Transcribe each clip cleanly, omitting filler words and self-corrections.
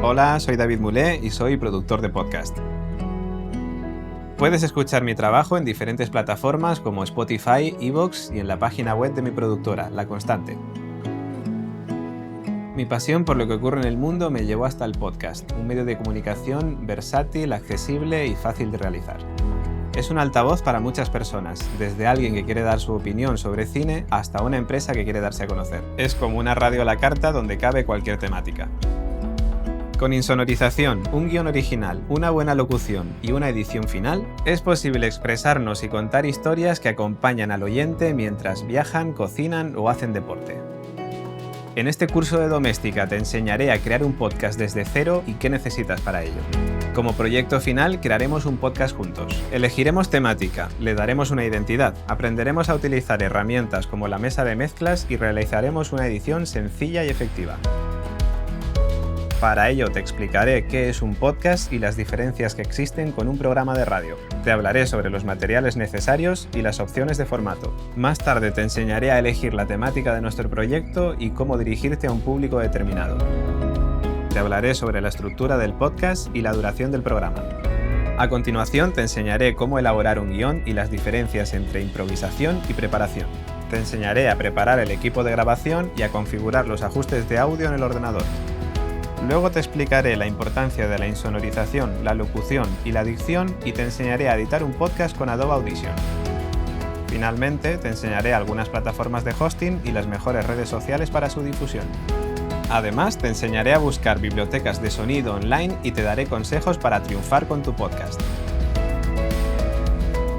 Hola, soy David Mulé y soy productor de podcast. Puedes escuchar mi trabajo en diferentes plataformas como Spotify, iVoox y en la página web de mi productora, La Constante. Mi pasión por lo que ocurre en el mundo me llevó hasta el podcast, un medio de comunicación versátil, accesible y fácil de realizar. Es un altavoz para muchas personas, desde alguien que quiere dar su opinión sobre cine hasta una empresa que quiere darse a conocer. Es como una radio a la carta donde cabe cualquier temática. Con insonorización, un guión original, una buena locución y una edición final, es posible expresarnos y contar historias que acompañan al oyente mientras viajan, cocinan o hacen deporte. En este curso de Doméstica te enseñaré a crear un podcast desde cero y qué necesitas para ello. Como proyecto final, crearemos un podcast juntos. Elegiremos temática, le daremos una identidad, aprenderemos a utilizar herramientas como la mesa de mezclas y realizaremos una edición sencilla y efectiva. Para ello te explicaré qué es un podcast y las diferencias que existen con un programa de radio. Te hablaré sobre los materiales necesarios y las opciones de formato. Más tarde te enseñaré a elegir la temática de nuestro proyecto y cómo dirigirte a un público determinado. Te hablaré sobre la estructura del podcast y la duración del programa. A continuación te enseñaré cómo elaborar un guión y las diferencias entre improvisación y preparación. Te enseñaré a preparar el equipo de grabación y a configurar los ajustes de audio en el ordenador. Luego te explicaré la importancia de la insonorización, la locución y la dicción y te enseñaré a editar un podcast con Adobe Audition. Finalmente, te enseñaré algunas plataformas de hosting y las mejores redes sociales para su difusión. Además, te enseñaré a buscar bibliotecas de sonido online y te daré consejos para triunfar con tu podcast.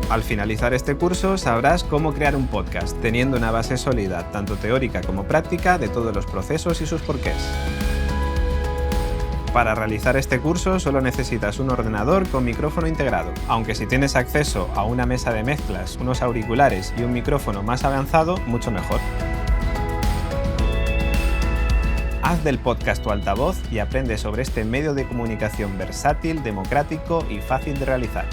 Al finalizar este curso, sabrás cómo crear un podcast, teniendo una base sólida, tanto teórica como práctica, de todos los procesos y sus porqués. Para realizar este curso solo necesitas un ordenador con micrófono integrado, aunque si tienes acceso a una mesa de mezclas, unos auriculares y un micrófono más avanzado, mucho mejor. Haz del podcast tu altavoz y aprende sobre este medio de comunicación versátil, democrático y fácil de realizar.